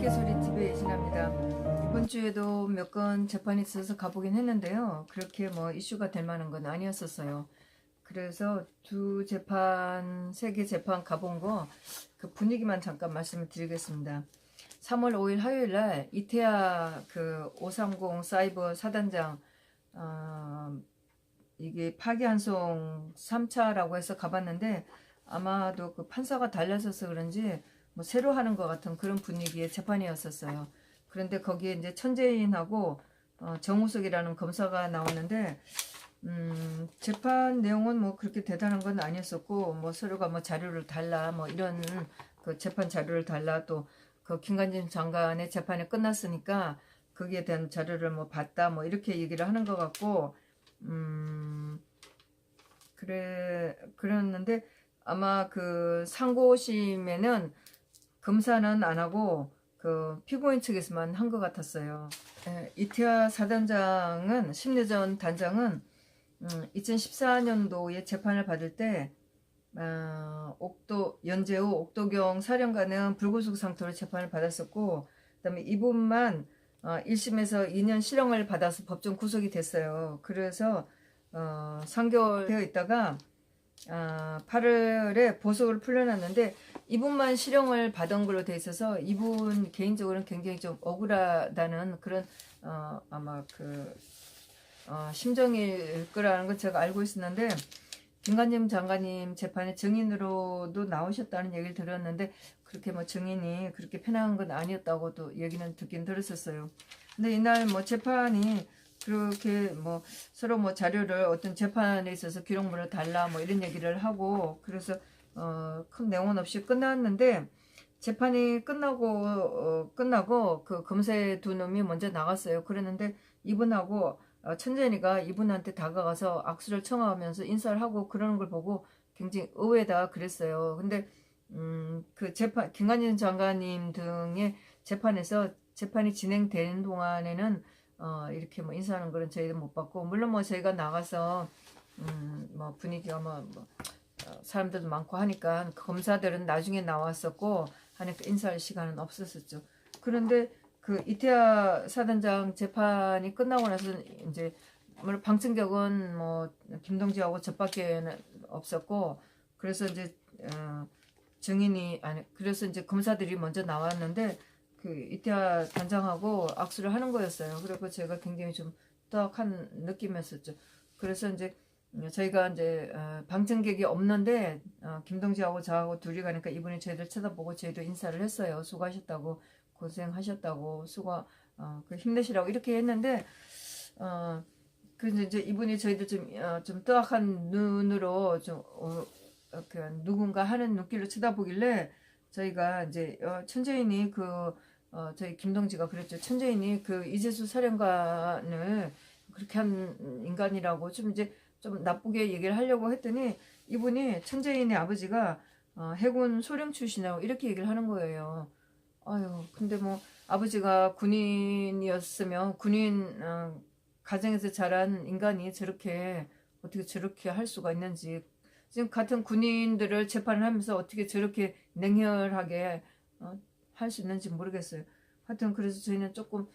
함께소리 TV의 이신합니다. 이번 주에도 몇 건 재판이 있어서 가보긴 했는데요. 그렇게 뭐 이슈가 될 만한 건 아니었었어요. 그래서 세 개 재판 가본 거 그 분위기만 잠깐 말씀을 드리겠습니다. 3월 5일 화요일 날 이태아 그 530 사이버 사단장 이게 파기환송 3차라고 해서 가봤는데 아마도 그 판사가 달라져서 그런지 뭐 새로 하는 것 같은 그런 분위기의 재판이었었어요. 그런데 거기에 이제 천재인하고 정우석이라는 검사가 나왔는데 재판 내용은 뭐 그렇게 대단한 건 아니었었고 뭐 서로가 뭐 자료를 달라 뭐 이런 그 재판 자료를 달라 또 그 김관진 장관의 재판이 끝났으니까 거기에 대한 자료를 뭐 봤다 뭐 이렇게 얘기를 하는 것 같고 그랬는데 아마 그 상고심에는 검사는 안 하고 그 피고인 측에서만 한 것 같았어요. 이태아 사단장은 심내전 단장은 2014년도에 재판을 받을 때 연재호 옥도경 사령관은 불구속 상태로 재판을 받았었고 그다음에 이분만 1심에서 2년 실형을 받아서 법정 구속이 됐어요. 그래서 3개월 되어 있다가 8월에 보석을 풀려났는데 이분만 실형을 받은 걸로 돼 있어서 이분 개인적으로는 굉장히 좀 억울하다는 그런 아마 그 심정일 거라는 걸 제가 알고 있었는데 김관진 장관님 재판에 증인으로도 나오셨다는 얘기를 들었는데 그렇게 뭐 증인이 그렇게 편한 건 아니었다고도 얘기는 듣긴 들었었어요. 근데 이날 뭐 재판이 그렇게 뭐 서로 뭐 자료를 어떤 재판에 있어서 기록물을 달라 뭐 이런 얘기를 하고 그래서 큰 내용은 없이 끝났는데 재판이 끝나고 그 검사의 두 놈이 먼저 나갔어요. 그랬는데 이분하고 천재니가 이분한테 다가가서 악수를 청하면서 인사를 하고 그러는 걸 보고 굉장히 의외다 그랬어요. 근데 그 재판 김관진 장관님 등의 재판에서 재판이 진행되는 동안에는 이렇게 뭐 인사하는 거는 저희도 못 봤고 물론 뭐 저희가 나가서 뭐 분위기가 뭐 사람들도 많고 하니까 검사들은 나중에 나왔었고 하니까 인사할 시간은 없었었죠. 그런데 그 이태아 사단장 재판이 끝나고 나서 이제 물론 방청객은 뭐 김동지하고 저밖에는 없었고 그래서 이제 증인이 아니 그래서 이제 검사들이 먼저 나왔는데 그 이태아 단장하고 악수를 하는 거였어요. 그리고 제가 굉장히 좀 떡한 느낌이었었죠. 그래서 이제 저희가 이제 방청객이 없는데 김동지하고 저하고 둘이 가니까 이분이 저희들 쳐다보고 저희도 인사를 했어요. 수고하셨다고 고생하셨다고 그 힘내시라고 이렇게 했는데 그래서 이제 이분이 저희들 좀 뜨악한 눈으로 좀 누군가 하는 눈길로 쳐다보길래 저희가 이제 천재인이 저희 김동지가 그랬죠. 천재인이 그 이재수 사령관을 그렇게 한 인간이라고 좀 이제 좀 나쁘게 얘기를 하려고 했더니 이분이 천재인의 아버지가 해군 소령 출신이라고 이렇게 얘기를 하는 거예요. 아유, 근데 뭐 아버지가 군인이었으면 군인 가정에서 자란 인간이 어떻게 저렇게 할 수가 있는지 지금 같은 군인들을 재판을 하면서 어떻게 저렇게 냉혈하게 할 수 있는지 모르겠어요. 하여튼 그래서 저희는 조금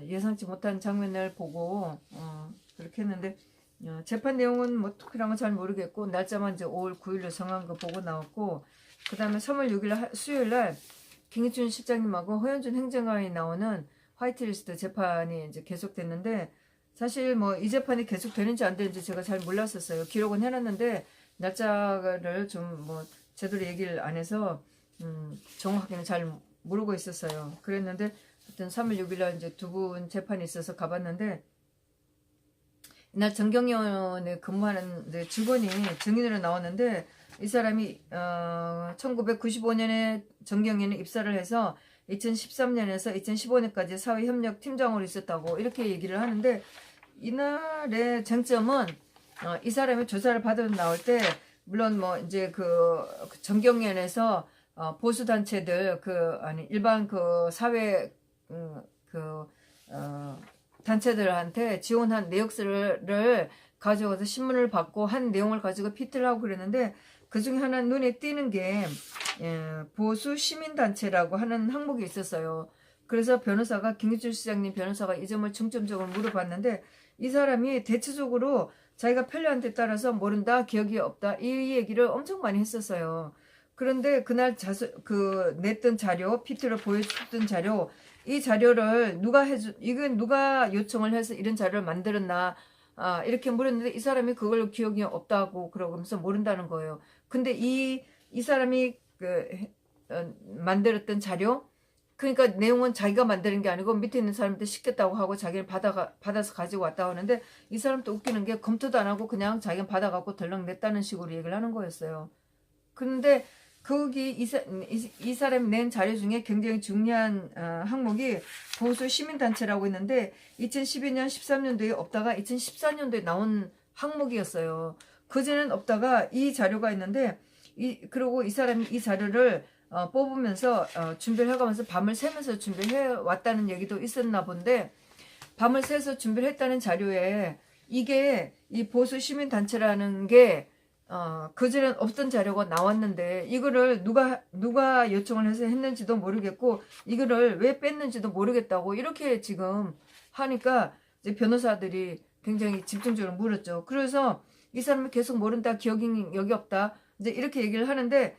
예상치 못한 장면을 보고 그렇게 했는데 재판 내용은 뭐 특별한 건 잘 모르겠고 날짜만 이제 5월 9일로 정한 거 보고 나왔고 그 다음에 3월 6일 수요일 날 김기춘 실장님하고 허현준 행정관이 나오는 화이트리스트 재판이 이제 계속됐는데 사실 뭐 이 재판이 계속되는지 안 되는지 제가 잘 몰랐었어요. 기록은 해놨는데 날짜를 좀 뭐 제대로 얘기를 안 해서 정확하게는 잘 모르고 있었어요. 그랬는데 하여튼 3월 6일날 이제 두 분 재판이 있어서 가봤는데 이날 정경련에 근무하는 직원이 증인으로 나왔는데 이 사람이 1995년에 정경련에 입사를 해서 2013년에서 2015년까지 사회협력팀장으로 있었다고 이렇게 얘기를 하는데 이날의 쟁점은 이 사람이 조사를 받아 나올 때 물론 뭐 이제 그 정경련에서 보수 단체들 일반 그 사회 단체들한테 지원한 내역서를 가져와서 신문을 받고 한 내용을 가지고 피트를 하고 그랬는데 그 중에 하나 눈에 띄는 게 보수 시민단체라고 하는 항목이 있었어요. 그래서 변호사가 김기춘 시장님 변호사가 이 점을 중점적으로 물어봤는데 이 사람이 대체적으로 자기가 편리한 데 따라서 모른다, 기억이 없다 이 얘기를 엄청 많이 했었어요. 그런데 그날 냈던 자료, PPT로 보여줬던 자료, 이 자료를 이건 누가 요청을 해서 이런 자료를 만들었나, 이렇게 물었는데 이 사람이 그걸 기억이 없다고 그러면서 모른다는 거예요. 근데 이 사람이 만들었던 자료, 그러니까 내용은 자기가 만드는 게 아니고 밑에 있는 사람한테 시켰다고 하고 자기는 받아서 가지고 왔다고 하는데 이 사람도 웃기는 게 검토도 안 하고 그냥 자기는 받아갖고 덜렁 냈다는 식으로 얘기를 하는 거였어요. 그런데 거기 이 사람이 낸 자료 중에 굉장히 중요한 항목이 보수 시민단체라고 있는데 2012년 13년도에 없다가 2014년도에 나온 항목이었어요. 그전엔 없다가 이 자료가 있는데 그리고 이 사람이 이 자료를 뽑으면서 준비를 해가면서 밤을 새면서 준비를 해왔다는 얘기도 있었나 본데 밤을 새서 준비를 했다는 자료에 이게 이 보수 시민단체라는 게 그전엔 없던 자료가 나왔는데 이거를 누가 요청을 해서 했는지도 모르겠고 이거를 왜 뺐는지도 모르겠다고 이렇게 지금 하니까 이제 변호사들이 굉장히 집중적으로 물었죠. 그래서 이 사람이 계속 모른다, 기억이 여기 없다 이제 이렇게 얘기를 하는데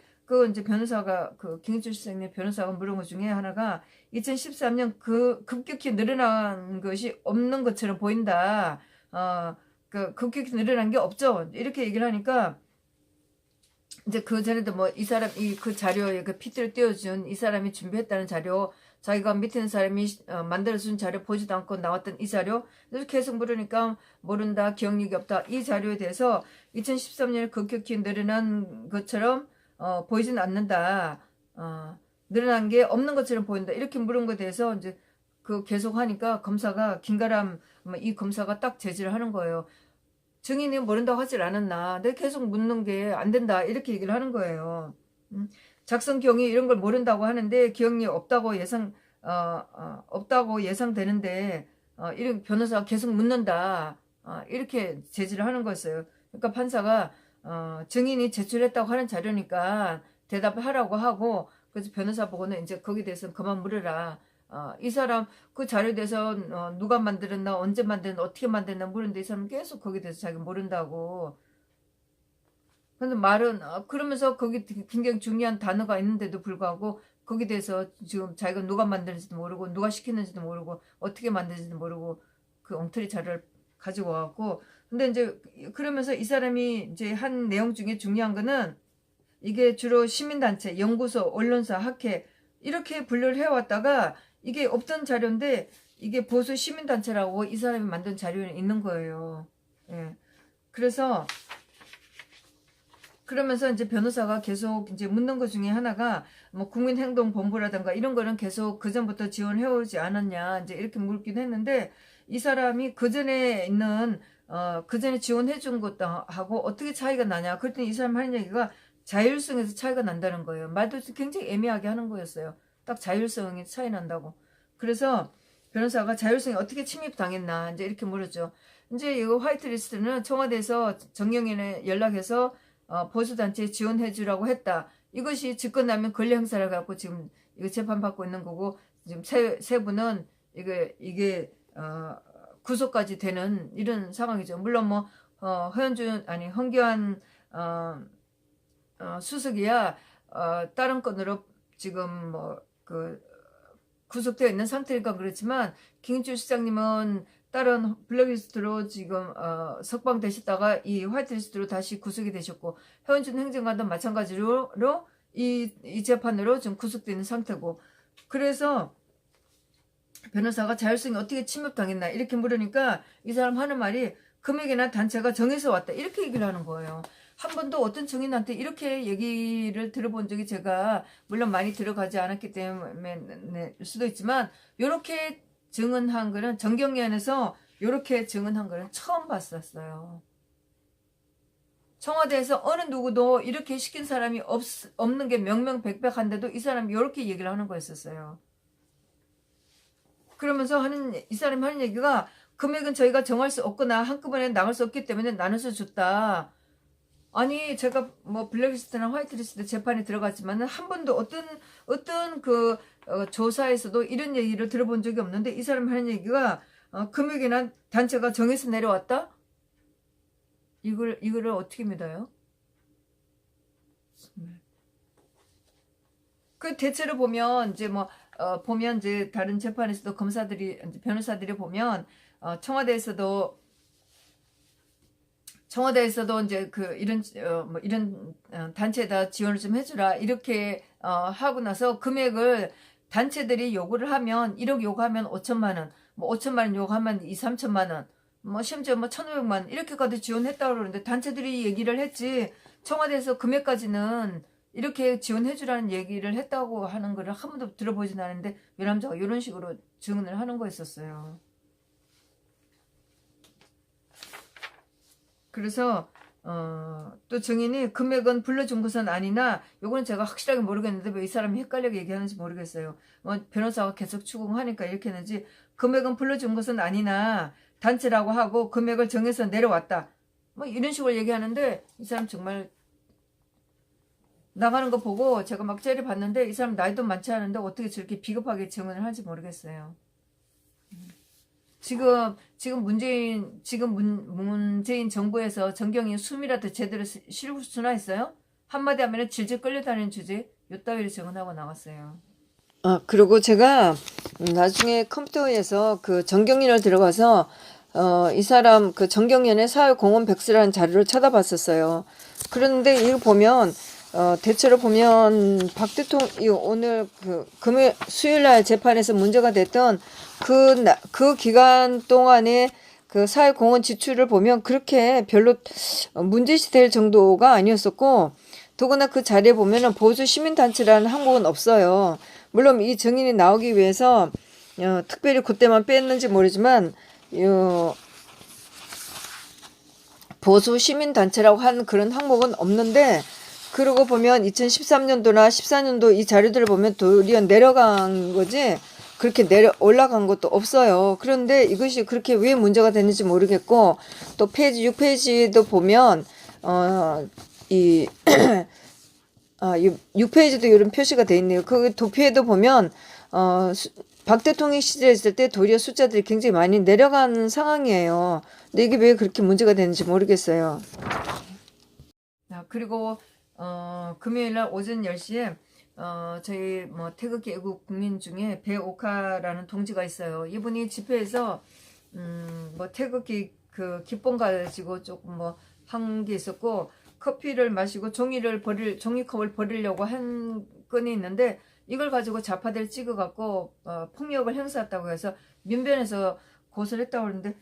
이제 변호사가 김기춘 시장님 변호사가 물은 것 중에 하나가 2013년 급격히 늘어난 것이 없는 것처럼 보인다. 급격히 늘어난 게 없죠. 이렇게 얘기를 하니까 이제 그 전에도 뭐 이 사람 그 자료에 그 PPT를 띄워준 이 사람이 준비했다는 자료, 자기가 밑에 있는 사람이 만들어준 자료 보지도 않고 나왔던 이 자료, 그래서 계속 물으니까 모른다, 기억력이 없다. 이 자료에 대해서 2013년에 급격히 늘어난 것처럼 보이진 않는다. 늘어난 게 없는 것처럼 보인다. 이렇게 물은 것에 대해서 이제 계속 하니까 김가람 이 검사가 딱 제지를 하는 거예요. 증인이 모른다고 하질 않았나. 내가 계속 묻는 게 안 된다. 이렇게 얘기를 하는 거예요. 작성 경위 이런 걸 모른다고 하는데 기억이 없다고 없다고 예상되는데 이런 변호사가 계속 묻는다. 이렇게 제지를 하는 거였어요. 그러니까 판사가 증인이 제출했다고 하는 자료니까 대답을 하라고 하고 그래서 변호사 보고는 이제 거기에 대해서는 그만 물으라. 이 사람 그 자료에 대해서 누가 만들었나 언제 만들었나 어떻게 만들었나 물었는데 이 사람은 계속 거기에 대해서 자기 모른다고. 근데 말은 그러면서 거기 굉장히 중요한 단어가 있는데도 불구하고 거기에 대해서 지금 자기가 누가 만드는지도 모르고 누가 시켰는지도 모르고 어떻게 만드는지도 모르고 그 엉터리 자료를 가지고 와갖고 근데 이제 그러면서 이 사람이 이제 한 내용 중에 중요한 거는 이게 주로 시민단체, 연구소, 언론사, 학회 이렇게 분류를 해왔다가 이게 없던 자료인데 이게 보수 시민단체라고 이 사람이 만든 자료에 있는 거예요. 예. 그러면서 이제 변호사가 계속 이제 묻는 것 중에 하나가 뭐 국민행동본부라든가 이런 거는 계속 그전부터 지원해오지 않았냐 이제 이렇게 묻긴 했는데 이 사람이 그전에 지원해준 것도 하고 어떻게 차이가 나냐 그랬더니 이 사람 하는 얘기가 자율성에서 차이가 난다는 거예요. 말도 굉장히 애매하게 하는 거였어요. 딱 자율성이 차이 난다고. 그래서 변호사가 자율성이 어떻게 침입당했나 이제 이렇게 물었죠. 이제 이거 화이트리스트는 청와대에서 정경련에 연락해서 보수단체에 지원해주라고 했다. 이것이 집권나면 권리 행사를 갖고 지금 이거 재판받고 있는 거고 지금 세 분은 이게 구속까지 되는 이런 상황이죠. 물론 뭐 황교안 수석이야 다른 건으로 지금 구속되어 있는 상태니까 그렇지만 김기춘 시장님은 다른 블랙리스트로 지금 석방되셨다가 이 화이트리스트로 다시 구속이 되셨고 현준 행정관도 마찬가지로 이 재판으로 지금 구속되는 상태고 그래서 변호사가 자율성이 어떻게 침입당했나 이렇게 물으니까 이 사람 하는 말이 금액이나 단체가 정해서 왔다 이렇게 얘기를 하는 거예요. 한 번도 어떤 증인한테 이렇게 얘기를 들어본 적이 제가 물론 많이 들어가지 않았기 때문에 수도 있지만 이렇게 증언한 거는 정경련에서 이렇게 증언한 거는 처음 봤었어요. 청와대에서 어느 누구도 이렇게 시킨 사람이 없는 게 명명백백한데도 이 사람이 이렇게 얘기를 하는 거였었어요. 그러면서 이 사람이 하는 얘기가 금액은 저희가 정할 수 없거나 한꺼번에 나갈 수 없기 때문에 나눠서 줬다. 아니 제가 뭐 블랙리스트나 화이트리스트 재판에 들어갔지만은 한 번도 어떤 조사에서도 이런 얘기를 들어본 적이 없는데 이 사람이 하는 얘기가 금액이나 단체가 정해서 내려왔다? 이거를 어떻게 믿어요? 그 대체로 보면 이제 보면 이제 다른 재판에서도 검사들이 변호사들이 보면 청와대에서도 이제 이런 단체에다 지원을 좀 해주라 이렇게 하고 나서 금액을 단체들이 요구를 하면 1억 요구하면 5천만 원, 5천만 원 요구하면 2, 3천만 원, 심지어 1,500만 원 이렇게까지 지원했다고 그러는데 단체들이 얘기를 했지 청와대에서 금액까지는 이렇게 지원해주라는 얘기를 했다고 하는 거를 한 번도 들어보진 않았는데 외남자가 이런 식으로 증언을 하는 거였었어요. 그래서 또 증인이 금액은 불러준 것은 아니나 요거는 제가 확실하게 모르겠는데 왜 이 사람이 헷갈리게 얘기하는지 모르겠어요. 변호사가 계속 추궁하니까 이렇게 했는지 금액은 불러준 것은 아니나 단체라고 하고 금액을 정해서 내려왔다. 이런 식으로 얘기하는데 이 사람 정말 나가는 거 보고 제가 막 째려봤는데 이 사람 나이도 많지 않은데 어떻게 저렇게 비겁하게 증언을 하는지 모르겠어요. 지금 문재인 정부에서 정경이 숨이라도 제대로 쉴 수나 있어요? 한마디 하면 질질 끌려다니는 주제 요따위로 증언하고 나왔어요. 그리고 제가 나중에 컴퓨터에서 그 정경련을 들어가서 이 사람 그 정경련의 사회공헌 백서라는 자료를 찾아봤었어요. 그런데 이거 보면 대체로 보면 박 대통령이 오늘 금요일 수요일날 재판에서 문제가 됐던 그 기간 동안에 그 사회공헌 지출을 보면 그렇게 별로 문제시 될 정도가 아니었었고 더구나 그 자리에 보면은 보수 시민단체라는 항목은 없어요. 물론 이 증인이 나오기 위해서 특별히 그때만 뺐는지 모르지만 보수 시민단체라고 한 그런 항목은 없는데 그러고 보면 2013년도나 14년도 이 자료들을 보면 도리어 내려간 거지 그렇게 올라간 것도 없어요. 그런데 이것이 그렇게 왜 문제가 됐는지 모르겠고 또 페이지 6페이지도 보면 이 6페이지도 이런 표시가 돼 있네요. 그 도표에도 보면 박 대통령 시절에 있을 때 도리어 숫자들이 굉장히 많이 내려간 상황이에요. 근데 이게 왜 그렇게 문제가 되는지 모르겠어요. 그리고 금요일날 오전 10시에 저희 태극기 애국 국민 중에 배옥하라는 동지가 있어요. 이분이 집회에서 태극기 그 기쁨 가지고 조금 한 게 있었고 커피를 마시고 종이컵을 버리려고 한 건이 있는데 이걸 가지고 좌파들 찍어갖고 폭력을 행사했다고 해서 민변에서 고소를 했다고 그러는데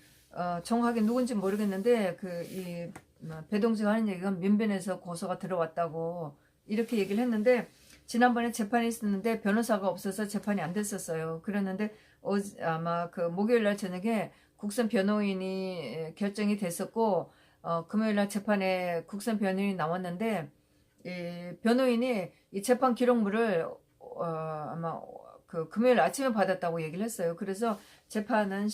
정확하게 누군지 모르겠는데 배동지가 하는 얘기가 민변에서 고소가 들어왔다고 이렇게 얘기를 했는데 지난번에 재판이 있었는데 변호사가 없어서 재판이 안 됐었어요. 그랬는데 아마 그 목요일날 저녁에 국선 변호인이 결정이 됐었고 금요일날 재판에 국선 변호인이 나왔는데 이 변호인이 이 재판 기록물을 아마 그 금요일 아침에 받았다고 얘기를 했어요. 그래서 재판은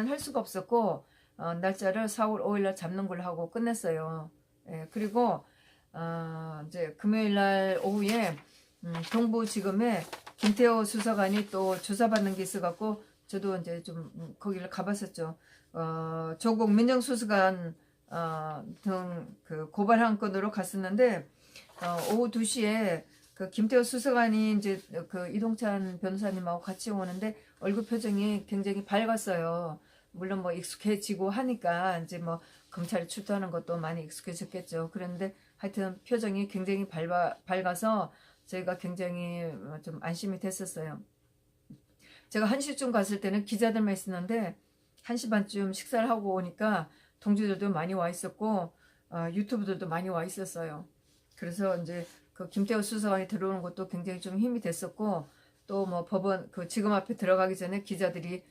할 수가 없었고 날짜를 4월 5일날 잡는 걸로 하고 끝냈어요. 예, 그리고 이제 금요일날 오후에 동부지검에 김태호 수사관이 또 조사받는 게 있어갖고 저도 이제 좀 거기를 가봤었죠. 조국 민정수사관 등 그 고발한 건으로 갔었는데 오후 2시에 그 김태호 수사관이 이제 그 이동찬 변호사님하고 같이 오는데 얼굴 표정이 굉장히 밝았어요. 물론 익숙해지고 하니까 이제 검찰에 출두하는 것도 많이 익숙해졌겠죠. 그런데 하여튼 표정이 굉장히 밝아서 저희가 굉장히 좀 안심이 됐었어요. 제가 1시쯤 갔을 때는 기자들만 있었는데 1시 반쯤 식사를 하고 오니까 동지들도 많이 와 있었고 유튜브들도 많이 와 있었어요. 그래서 이제 그 김태호 수사관이 들어오는 것도 굉장히 좀 힘이 됐었고 또 법원 그 지금 앞에 들어가기 전에 기자들이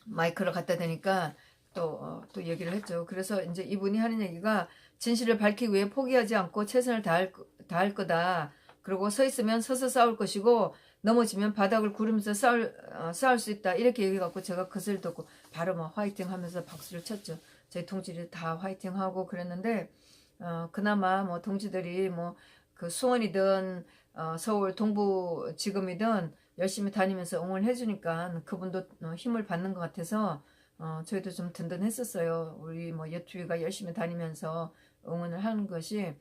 마이크를 갖다 대니까 또 얘기를 했죠. 그래서 이제 이분이 하는 얘기가 진실을 밝히기 위해 포기하지 않고 최선을 다할 거다. 그리고 서 있으면 서서 싸울 것이고 넘어지면 바닥을 구르면서 싸울 수 있다. 이렇게 얘기해갖고 제가 그것을 듣고 바로 화이팅 하면서 박수를 쳤죠. 저희 동지들이 다 화이팅 하고 그랬는데 그나마 동지들이 그 수원이든 서울 동부지검이든 열심히 다니면서 응원해 주니까 그분도 힘을 받는 것 같아서 저희도 좀 든든했었어요. 우리 뭐 여투이가 열심히 다니면서 응원을 하는 것이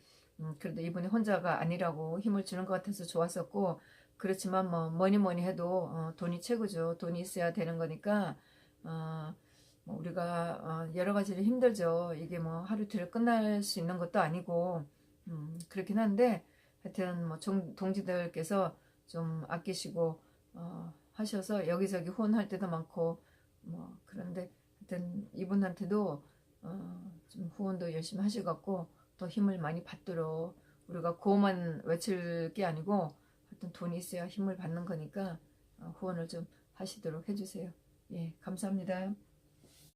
그래도 이분이 혼자가 아니라고 힘을 주는 것 같아서 좋았었고, 그렇지만 뭐 뭐니 뭐니 해도 돈이 최고죠. 돈이 있어야 되는 거니까 뭐 우리가 여러 가지로 힘들죠. 이게 뭐 하루 이틀 끝날 수 있는 것도 아니고 그렇긴 한데, 하여튼 뭐 동지들께서 좀 아끼시고 하셔서 여기저기 후원할 때도 많고 뭐 그런데, 하여튼 이분한테도 좀 후원도 열심히 하시갖고 또 힘을 많이 받도록, 우리가 구호만 외칠 게 아니고 하여튼 돈이 있어야 힘을 받는 거니까 후원을 좀 하시도록 해주세요. 예, 감사합니다.